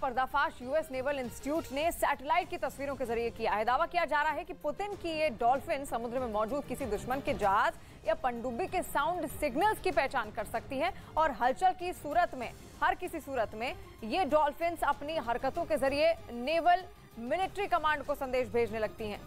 पर्दाफाश US naval institute ने satellite की तस्वीरों के जरिए किया है। दावा किया जा रहा है कि पुतिन की ये डॉल्फिन समुद्र में मौजूद किसी दुश्मन के जहाज या पनडुब्बी के साउंड सिग्नल्स की पहचान कर सकती है और हलचल की सूरत में, हर किसी सूरत में ये डॉल्फिन्स अपनी हरकतों के जरिए नेवल मिलिट्री कमांड को संदेश भेजने लगती हैं।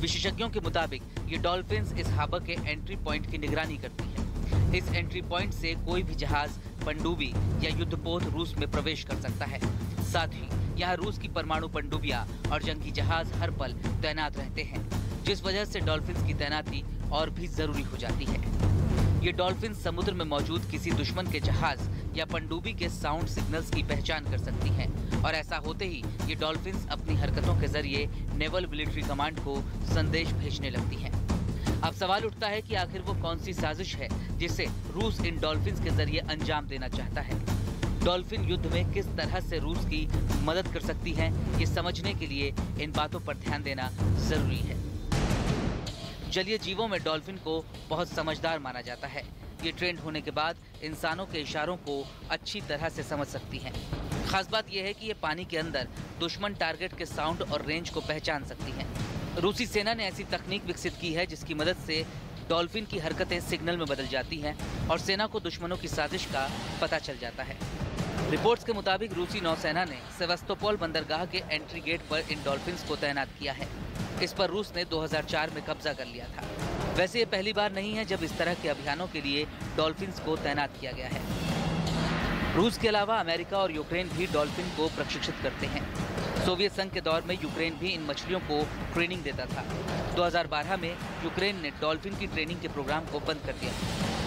विशेषज्ञों के मुताबिक ये डॉल्फिन्स इस हार्बर के एंट्री पॉइंट की निगरानी करती है। इस एंट्री पॉइंट से कोई भी जहाज, पनडुब्बी या युद्धपोत रूस में प्रवेश कर सकता है। साथ ही यहाँ रूस की परमाणु पनडुब्बियां और जंगी जहाज हर पल तैनात रहते हैं, जिस वजह से डॉल्फिन्स की तैनाती और भी जरूरी हो जाती है। ये डॉल्फिन समुद्र में मौजूद किसी दुश्मन के जहाज या पनडुब्बी के साउंड सिग्नल्स की पहचान कर सकती हैं और ऐसा होते ही ये डॉल्फिन्स अपनी हरकतों के जरिए नेवल मिलिट्री कमांड को संदेश भेजने लगती हैं। अब सवाल उठता है कि आखिर वो कौन सी साजिश है जिसे रूस इन डॉल्फिन्स के जरिए अंजाम देना चाहता है। डॉल्फिन युद्ध में किस तरह से रूस की मदद कर सकती है, ये समझने के लिए इन बातों पर ध्यान देना जरूरी है। जलीय जीवों में डॉल्फिन को बहुत समझदार माना जाता है। ये ट्रेंड होने के बाद इंसानों के इशारों को अच्छी तरह से समझ सकती हैं। खास बात यह है कि ये पानी के अंदर दुश्मन टारगेट के साउंड और रेंज को पहचान सकती हैं। रूसी सेना ने ऐसी तकनीक विकसित की है जिसकी मदद से डॉल्फिन की हरकतें सिग्नल में बदल जाती हैं और सेना को दुश्मनों की साजिश का पता चल जाता है। रिपोर्ट्स के मुताबिक रूसी नौसेना ने सेवास्तोपोल बंदरगाह के एंट्री गेट पर इन डॉल्फिन्स को तैनात किया है। इस पर रूस ने 2004 में कब्जा कर लिया था। वैसे ये पहली बार नहीं है जब इस तरह के अभियानों के लिए डॉल्फिन्स को तैनात किया गया है। रूस के अलावा अमेरिका और यूक्रेन भी डॉल्फिन को प्रशिक्षित करते हैं। सोवियत संघ के दौर में यूक्रेन भी इन मछलियों को ट्रेनिंग देता था। 2012 में यूक्रेन ने डॉल्फिन की ट्रेनिंग के प्रोग्राम को बंद कर दिया।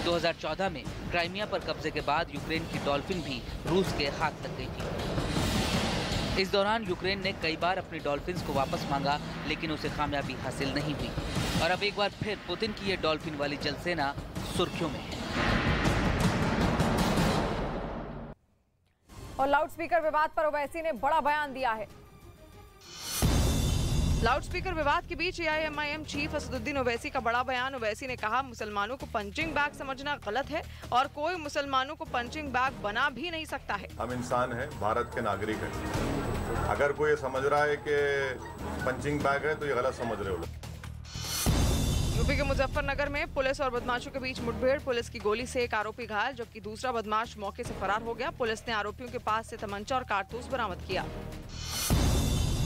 2014 में क्राइमिया पर कब्जे के बाद यूक्रेन की डॉल्फिन भी रूस के हाथ लग गई थी। इस दौरान यूक्रेन ने कई बार अपनी डॉल्फिन्स को वापस मांगा, लेकिन उसे कामयाबी हासिल नहीं हुई और अब एक बार फिर पुतिन की ये डॉल्फिन वाली जलसेना सुर्खियों में है। और लाउडस्पीकर विवाद पर ओवैसी ने बड़ा बयान दिया है। लाउडस्पीकर विवाद के बीच एआईएमआईएम चीफ असदुद्दीन ओवैसी का बड़ा बयान। ओवैसी ने कहा, मुसलमानों को पंचिंग बैग समझना गलत है और कोई मुसलमानों को पंचिंग बैग बना भी नहीं सकता है। हम इंसान हैं, भारत के नागरिक हैं। अगर कोई ये समझ रहा है कि पंचिंग बैग है तो ये गलत समझ रहे हो लोग। यूपी के मुजफ्फरनगर में पुलिस और बदमाशों के बीच मुठभेड़। पुलिस की गोली से एक आरोपी घायल जबकि दूसरा बदमाश मौके से फरार हो गया। पुलिस ने आरोपियों के पास से तमंचा और कारतूस बरामद किया।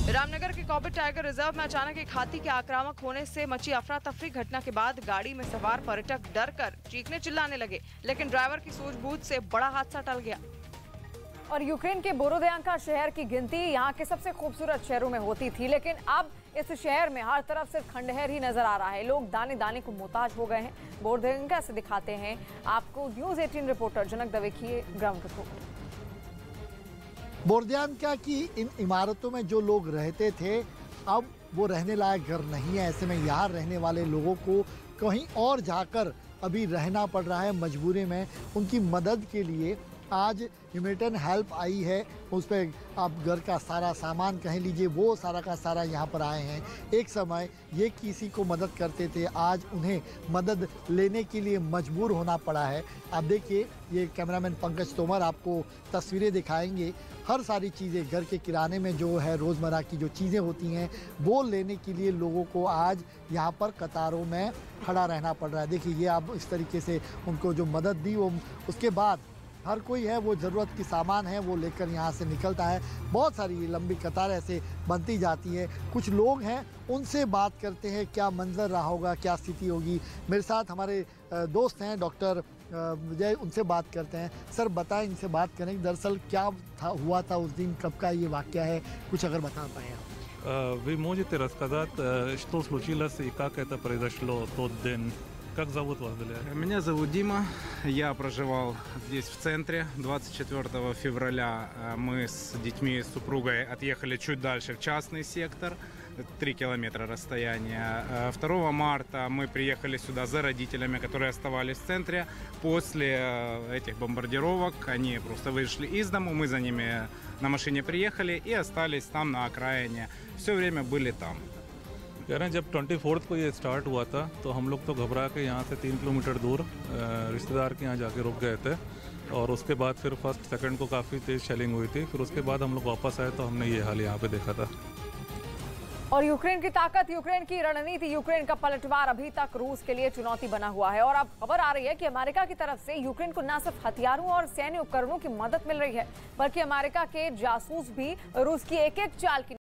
रामनगर के कॉर्बेट टाइगर रिजर्व में अचानक एक हाथी के आक्रामक होने से मची अफरा तफरी। घटना के बाद गाड़ी में सवार पर्यटक डर कर चीखने चिल्लाने लगे, लेकिन ड्राइवर की सूझबूझ से बड़ा हादसा टल गया। और यूक्रेन के बोरोदयांका शहर की गिनती यहाँ के सबसे खूबसूरत शहरों में होती थी, लेकिन अब इस शहर में हर तरफ सिर्फ खंडहर ही नजर आ रहा है। लोग दाने दाने को मोहताज हो गए हैं। बोरोदयांका से दिखाते हैं आपको न्यूज़ 18 रिपोर्टर जनक दवे की ग्राउंड रिपोर्ट। बोरोदयांका की इन इमारतों में जो लोग रहते थे अब वो रहने लायक घर नहीं है। ऐसे में यहाँ रहने वाले लोगों को कहीं और जाकर अभी रहना पड़ रहा है मजबूरी में। उनकी मदद के लिए आज ह्यूमैनिटेरियन हेल्प आई है। उस पर आप घर का सारा सामान कह लीजिए, वो सारा का सारा यहाँ पर आए हैं। एक समय ये किसी को मदद करते थे, आज उन्हें मदद लेने के लिए मजबूर होना पड़ा है। आप देखिए, ये कैमरामैन पंकज तोमर आपको तस्वीरें दिखाएंगे। हर सारी चीज़ें घर के किराने में जो है रोज़मर्रा की जो चीज़ें होती हैं वो लेने के लिए लोगों को आज यहाँ पर कतारों में खड़ा रहना पड़ रहा है। देखिए, ये आप इस तरीके से उनको जो मदद दी, वो उसके बाद हर कोई है वो ज़रूरत की सामान है वो लेकर यहाँ से निकलता है। बहुत सारी लंबी कतार ऐसे बनती जाती है। कुछ लोग हैं, उनसे बात करते हैं क्या मंजर रहा होगा, क्या स्थिति होगी। मेरे साथ हमारे दोस्त हैं डॉक्टर विजय, उनसे बात करते हैं। सर बताएं, इनसे बात करें दरअसल क्या हुआ था उस दिन, कब का ये वाक़या है, कुछ अगर बता पाएँ आप। Wy możecie рассказать, что случилось и как это произошло тот день? Как зовут вас? Меня зовут Дима, я проживал здесь в центре. 24 февраля мы с детьми и с супругой отъехали чуть дальше в частный сектор, 3 километра расстояния. 2 марта мы приехали сюда за родителями, которые оставались в центре. После этих бомбардировок они просто вышли из дома, мы за ними на машине приехали и остались там на окраине. Все время были там. कह रहे हैं जब 24 को ये स्टार्ट हुआ था तो हम लोग तो घबरा के यहाँ से 3 किलोमीटर दूर रिश्तेदार के यहाँ जाके रुक गए थे और उसके बाद फिर फर्स्ट सेकंड को काफ़ी तेज़ शेलिंग हुई थी। फिर उसके बाद हम लोग वापस आए तो हमने ये हाल यहाँ पे देखा था। और यूक्रेन की ताकत, यूक्रेन की रणनीति, यूक्रेन का पलटवार अभी तक रूस के लिए चुनौती बना हुआ है। और अब खबर आ रही है कि अमेरिका की तरफ से यूक्रेन को न सिर्फ हथियारों और सैन्य उपकरणों की मदद मिल रही है, बल्कि अमेरिका के जासूस भी रूस की एक एक चाल की